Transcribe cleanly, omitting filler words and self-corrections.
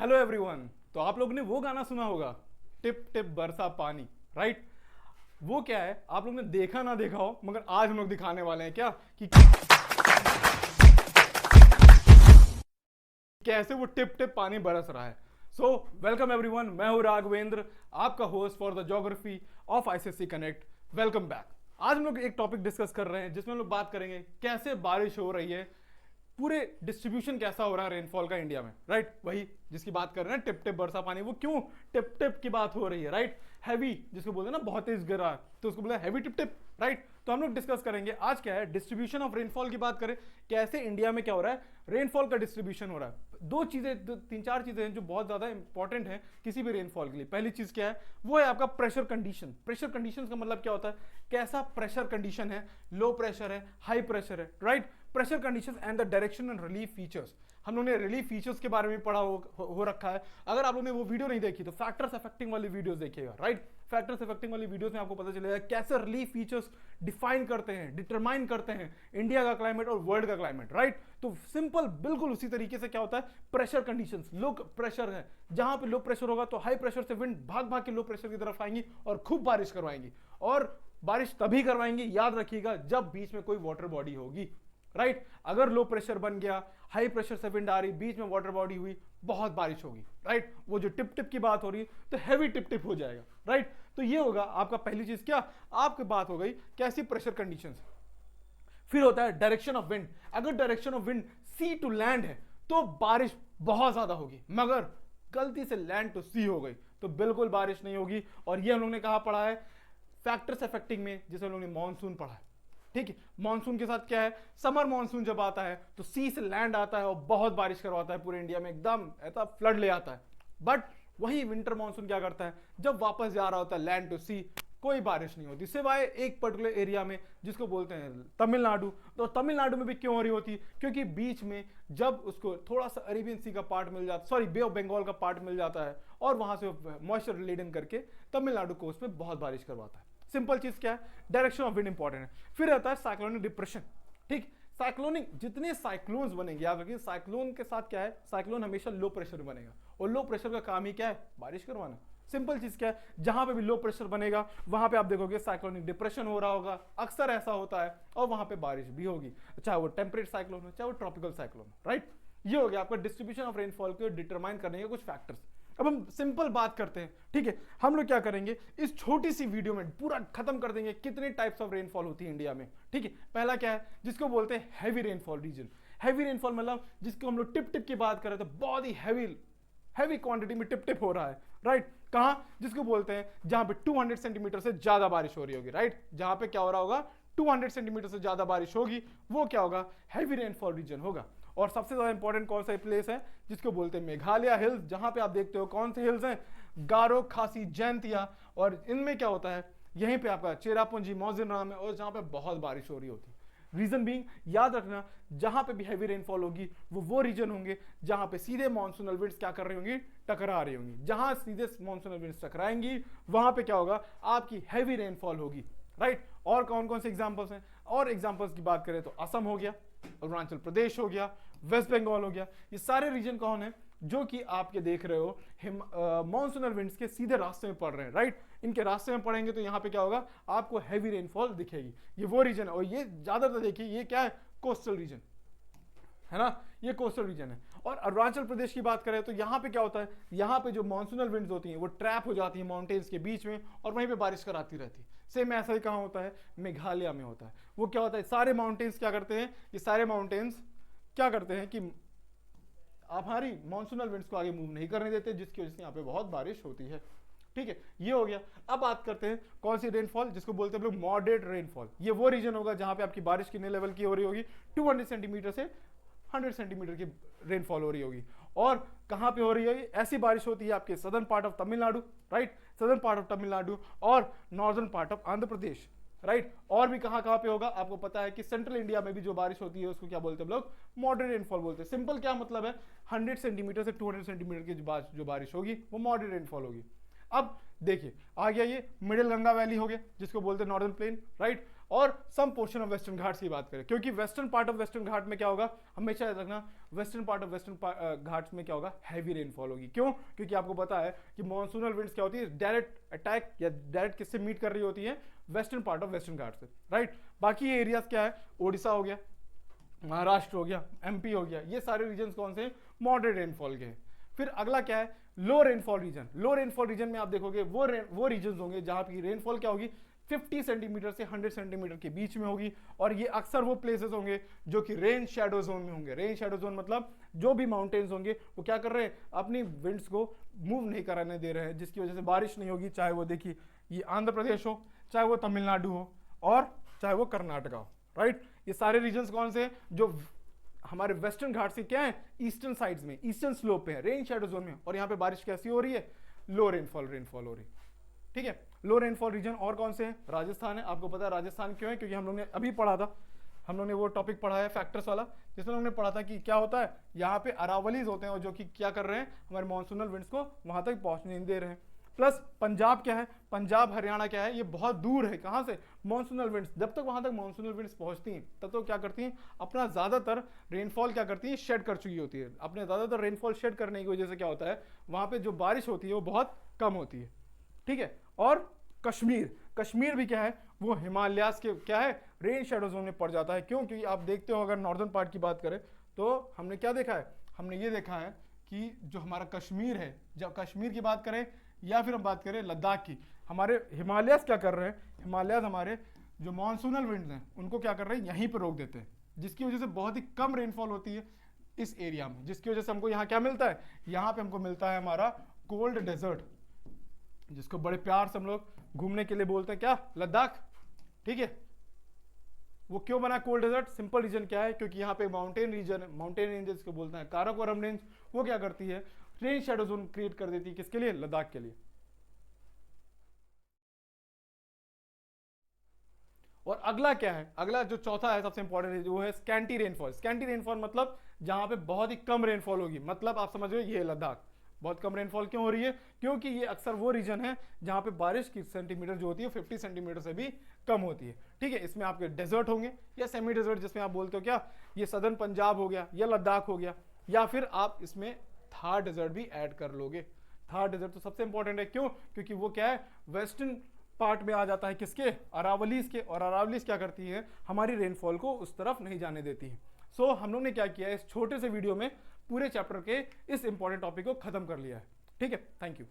Hello everyone. तो आप लोगों ने वो गाना सुना होगा, टिप टिप बरसा पानी, राइट? वो क्या है, आप लोगों ने देखा ना देखा हो, मगर आज हम लोग दिखाने वाले हैं क्या कि कैसे वो टिप टिप पानी बरस रहा है। सो वेलकम एवरीवन, मैं हूं राघवेंद्र, आपका host for the geography of ICSC connect. Welcome back. आज हम लोग एक टॉपिक डिस्कस कर रहे हैं जिसमें हम लोग बात करेंगे कैसे बारिश हो रही है, पूरे डिस्ट्रीब्यूशन कैसा हो रहा है रेनफॉल का इंडिया में, राइट? वही जिसकी बात कर रहे हैं, टिप टिप बरसा पानी। वो क्यों टिप टिप की बात हो रही है, राइट? हैवी जिसको बोलते हैं ना, बहुत तेज गिरा तो उसको बोलते हैं हैवी टिप टिप, राइट? तो हम लोग डिस्कस करेंगे आज क्या है, डिस्ट्रीब्यूशन ऑफ रेनफॉल की बात करें, कैसे इंडिया में क्या हो रहा है, रेनफॉल का डिस्ट्रीब्यूशन हो रहा है। दो चीजें, तीन चार चीजें हैं जो बहुत ज्यादा इंपॉर्टेंट है किसी भी रेनफॉल के लिए। पहली चीज क्या है, वो है आपका प्रेशर कंडीशन। प्रेशर कंडीशन का मतलब क्या होता है, कैसा प्रेशर कंडीशन है, लो प्रेशर है, हाई प्रेशर है, right? Pressure conditions and the direction and relief features. हम लोगों ने रिलीफ फीचर्स के बारे में पढ़ा हो रखा है। अगर आप लोगों ने वो वीडियो नहीं देखी तो फैक्टर्स अफेक्टिंग वाली वीडियोस देखिएगा, राइट? फैक्टर्स अफेक्टिंग वाली वीडियोस में आपको पता चलेगा कैसे रिलीफ फीचर्स डिफाइन करते हैं, डिटरमाइन करते हैं इंडिया का क्लाइमेट और वर्ल्ड का क्लाइमेट, राइट? तो सिंपल बिल्कुल उसी तरीके से क्या होता है, प्रेशर कंडीशंस, लो प्रेशर है, जहां पे लो प्रेशर होगा तो हाई प्रेशर से विंड भाग भाग के लो प्रेशर की तरफ आएंगी और खूब बारिश करवाएंगी। और बारिश तभी करवाएंगी, याद रखिएगा, जब बीच में कोई वाटर बॉडी होगी, राइट? अगर लो प्रेशर बन गया, हाई प्रेशर से विंड आ रही, बीच में वाटर बॉडी हुई, बहुत बारिश होगी, राइट? वो जो टिप टिप की बात हो रही है तो हैवी टिप टिप हो जाएगा, राइट? तो ये होगा आपका पहली चीज, क्या आपकी बात हो गई कैसी प्रेशर कंडीशंस। फिर होता है डायरेक्शन ऑफ विंड। अगर direction of wind sea to land है तो बारिश बहुत ज्यादा होगी, मगर गलती से लैंड टू सी हो गई तो बिल्कुल बारिश नहीं होगी। और ये हम लोग ने कहा पढ़ा है फैक्टर्स अफेक्टिंग में, जिसे हम लोग ने मानसून पढ़ा है, ठीक है? मानसून के साथ क्या है, समर मानसून जब आता है तो सी से लैंड आता है और बहुत बारिश करवाता है पूरे इंडिया में, एकदम ऐसा फ्लड ले आता है। बट वही विंटर मानसून क्या करता है, जब वापस जा रहा होता है लैंड टू सी, कोई बारिश नहीं होती, सिवाय एक पर्टिकुलर एरिया में जिसको बोलते हैं तमिलनाडु। तो तमिलनाडु में भी क्यों हो रही होती, क्योंकि बीच में जब उसको थोड़ा सा अरेबियन सी का पार्ट मिल जाता, सॉरी बे ऑफ बंगाल का पार्ट मिल जाता है और वहां से मॉइस्चर रिलेडिंग करके तमिलनाडु कोस्ट में बहुत बारिश करवाता है। सिंपल चीज क्या है, डायरेक्शन ऑफ विंड इंपॉर्टेंट है। फिर आता है साइक्लोनिक डिप्रेशन, ठीक? साइक्लोनिक, जितने साइक्लोन्स बनेंगे, याद रखिए साइक्लोन के साथ क्या है, साइक्लोन हमेशा लो प्रेशर बनेगा और लो प्रेशर का काम ही क्या है, बारिश करवाना। सिंपल चीज क्या है, जहां पे भी लो प्रेशर बनेगा वहां पे आप देखोगे साइक्लोनिक डिप्रेशन हो रहा होगा, अक्सर ऐसा होता है, और वहां पे बारिश भी होगी, चाहे वो टेम्परेट साइक्लोन हो चाहे वो ट्रॉपिकल साइक्लोन हो, राइट? ये हो गया आपका डिस्ट्रीब्यूशन ऑफ रेनफॉल को डिटरमाइन करने के कुछ फैक्टर्स। अब हम सिंपल बात करते हैं, ठीक है? हम लोग क्या करेंगे, इस छोटी सी वीडियो में पूरा खत्म कर देंगे कितने टाइप्स ऑफ रेनफॉल होती है इंडिया में, ठीक है? पहला क्या है, जिसको बोलते हैं heavy rainfall reason. Heavy rainfall मतलब जिसको हम लोग टिप टिप की बात करें तो बहुत ही हैवी क्वांटिटी में टिप टिप हो रहा है, राइट? कहां, जिसको बोलते हैं जहां पे 200 सेंटीमीटर से ज्यादा बारिश हो रही होगी, राइट? जहां पे क्या हो रहा होगा, 200 सेंटीमीटर से ज्यादा बारिश होगी, वो क्या होगा, हैवी रेनफॉल रीजन होगा। और सबसे ज्यादा इंपॉर्टेंट कौन सा प्लेस है, जिसको बोलते हैं मेघालय हिल्स, जहां पे आप देखते हो कौन से हिल्स हैं, गारो, खासी, जैंतिया। और इनमें क्या होता है, यहीं पे आपका चेरापूंजी, मौजिनराम है, और जहां पे बहुत बारिश हो रही होती है। रीजन बीइंग, याद रखना, जहां पे भी हैवी रेनफॉल होगी वो रीजन होंगे जहां पे सीधे मानसूनल विंड्स क्या कर रही होंगी, टकरा रही होंगी। जहां सीधे मानसूनल विंड्स टकराएंगी वहां पे क्या होगा, आपकी हैवी रेनफॉल होगी, राइट? और कौन कौन से एग्जांपल्स हैं, और एग्जांपल्स की बात करें तो असम हो गया, अरुणाचल प्रदेश हो गया, वेस्ट बंगाल हो गया। ये सारे रीजन कौन है, जो कि आपके देख रहे हो मॉनसूनल विंड्स के सीधे रास्ते में पड़ रहे हैं, राइट? इनके रास्ते में पड़ेंगे तो यहाँ पे क्या होगा, आपको हैवी रेनफॉल दिखेगी। ये वो रीजन है, और ये ज्यादातर देखिए ये क्या है, कोस्टल रीजन है ना, ये कोस्टल रीजन है। और अरुणाचल प्रदेश की बात करें तो यहाँ पे क्या होता है, यहाँ पे जो मॉनसूनल विंड्स होती हैं वो ट्रैप हो जाती है माउंटेन्स के बीच में और वहीं पे बारिश कराती रहती है। सेम ऐसा ही कहाँ होता है, मेघालय में होता है। वो क्या होता है, सारे माउंटेन्स क्या करते हैं, ये सारे माउंटेन्स क्या करते हैं कि आप हमारी मॉनसूनल विंड्स को आगे मूव नहीं करने देते, जिसकी वजह से यहाँ पे बहुत बारिश होती है, ठीक है? ये हो गया। अब बात करते हैं कौन सी रेनफॉल, जिसको बोलते हैं हम लोग मॉडरेट रेनफॉल। ये वो रीजन होगा जहां पे आपकी बारिश कितने लेवल की हो रही होगी, 200 सेंटीमीटर से 100 सेंटीमीटर की रेनफॉल हो रही होगी। और कहां पे हो रही है, ऐसी बारिश होती है आपके southern part of Tamil Nadu, right? Southern part of Tamil Nadu और northern part of Andhra Pradesh, right? और भी कहां कहां पे होगा, आपको पता है कि सेंट्रल इंडिया में भी जो बारिश होती है उसको क्या बोलते हैं हम लोग, मॉडरेट रेनफॉल बोलते हैं। सिंपल क्या मतलब है, 100 सेंटीमीटर से 200 सेंटीमीटर की जो बारिश होगी वो मॉडरेट रेनफॉल होगी। अब देखिए आ गया ये मिडिल गंगा वैली हो गया, जिसको बोलते हैं नॉर्दर्न प्लेन, राइट? और some portion of Western Ghats की बात करें, क्योंकि western part of Western Ghat में क्या होगा, हमेशा याद रखना, western part of Western Ghats में क्या होगा, हैवी रेनफॉल होगी। क्यों? क्योंकि आपको पता है कि मॉनसूनल विंड्स क्या होती है, डायरेक्ट अटैक या डायरेक्ट किससे मीट कर रही होती है, वेस्टर्न पार्ट ऑफ वेस्टर्न घाट से, राइट। बाकी ये एरियाज क्या है, ओडिशा हो गया, महाराष्ट्र हो गया, एमपी हो गया, ये सारे रीजन कौन से, मॉडरेट रेनफॉल के हैं। फिर अगला क्या है, लो रेनफॉल रीजन। लो रेनफॉल रीजन में आप देखोगे वो रीजन होंगे जहां की रेनफॉल क्या होगी, 50 सेंटीमीटर से 100 सेंटीमीटर के बीच में होगी, और ये अक्सर वो प्लेसेस होंगे जो कि रेन शैडो जोन में होंगे। रेन शैडो जोन मतलब जो भी माउंटेन्स होंगे वो क्या कर रहे हैं, अपनी विंड्स को मूव नहीं कराने दे रहे हैं, जिसकी वजह से बारिश नहीं होगी, चाहे वो देखिए ये आंध्र प्रदेश हो, चाहे वो तमिलनाडु हो, और चाहे वो कर्नाटका हो, राइट। ये सारे रीजन कौन से, जो हमारे वेस्टर्न घाट से क्या है, ईस्टर्न साइड्स में, ईस्टर्न स्लोप पे है, रेन शैडो जोन में, और यहाँ पे बारिश कैसी हो रही है, लो रेनफॉल हो रही है, ठीक है। लो रेनफॉल रीजन और कौन से हैं, राजस्थान है। आपको पता है राजस्थान क्यों है, क्योंकि हम लोग ने अभी पढ़ा था, हम लोग ने वो टॉपिक पढ़ा है फैक्टर्स वाला, जिसमें हमने पढ़ा था कि क्या होता है, यहाँ पे अरावलीज होते हैं, और जो कि क्या कर रहे हैं, हमारे मॉनसूनल विंड्स को वहां तक पहुंचने नहीं दे रहे हैं। प्लस पंजाब क्या है, पंजाब हरियाणा क्या है, ये बहुत दूर है, कहां से, मॉनसूनल विंड्स। जब तक वहां तक मॉनसूनल विंड्स पहुंचती हैं तब तो क्या करती हैं, अपना ज्यादातर रेनफॉल क्या करती है, शेड कर चुकी होती है। अपने ज्यादातर रेनफॉल शेड करने की वजह से क्या होता है, वहां पे जो बारिश होती है वो बहुत कम होती है, ठीक है। और कश्मीर भी क्या है, वो हिमालयास के क्या है, रेन शैडो जोन में पड़ जाता है। क्यों? क्योंकि आप देखते हो, अगर नॉर्दर्न पार्ट की बात करें तो हमने क्या देखा है, हमने ये देखा है कि जो हमारा कश्मीर है, जब कश्मीर की बात करें या फिर हम बात करें लद्दाख की, हमारे हिमालयस क्या कर रहे हैं, हिमालयस हमारे जो मॉनसूनल विंड्स हैं उनको क्या कर रहे हैं, यहीं पर रोक देते हैं, जिसकी वजह से बहुत ही कम रेनफॉल होती है इस एरिया में, जिसकी वजह से हमको यहाँ क्या मिलता है, यहाँ पे हमको मिलता है हमारा कोल्ड डेजर्ट, जिसको बड़े प्यार से हम लोग घूमने के लिए बोलते हैं क्या, लद्दाख, ठीक है। वो क्यों बना कोल्ड डेजर्ट, सिंपल रीजन क्या है, क्योंकि यहाँ पे माउंटेन रीजन, माउंटेन रेंजेस को बोलते हैं काराकोरम रेंज, वो क्या करती है, रेन शैडो जोन क्रिएट कर देती है, किसके लिए, लद्दाख के लिए। और अगला क्या है, अगला जो चौथा है सबसे इंपॉर्टेंट, वो है स्कैंटी रेनफॉल। स्कैंटी रेनफॉल मतलब जहां पे बहुत ही कम रेनफॉल होगी, मतलब आप समझ रहे हो, ये लद्दाख बहुत कम रेनफॉल क्यों हो रही है, क्योंकि ये अक्सर वो रीजन है जहां पे बारिश की सेंटीमीटर जो होती है 50 सेंटीमीटर से भी कम होती है, ठीक है। इसमें आपके डेजर्ट होंगे या सेमी डेजर्ट, जिसमें आप बोलते हो क्या, ये सदर्न पंजाब हो गया या लद्दाख हो गया, या फिर आप इसमें थार डेजर्ट भी ऐड कर लोगे। थार डेजर्ट तो सबसे इंपॉर्टेंट है, क्यों, क्योंकि वो क्या है, वेस्टर्न पार्ट में आ जाता है, किसके, अरावलीज के, और अरावलीज क्या करती है, हमारी रेनफॉल को उस तरफ नहीं जाने देती है। सो हम लोग ने क्या किया है, इस छोटे से वीडियो में पूरे चैप्टर के इस इंपॉर्टेंट टॉपिक को खत्म कर लिया है, ठीक है। Thank you.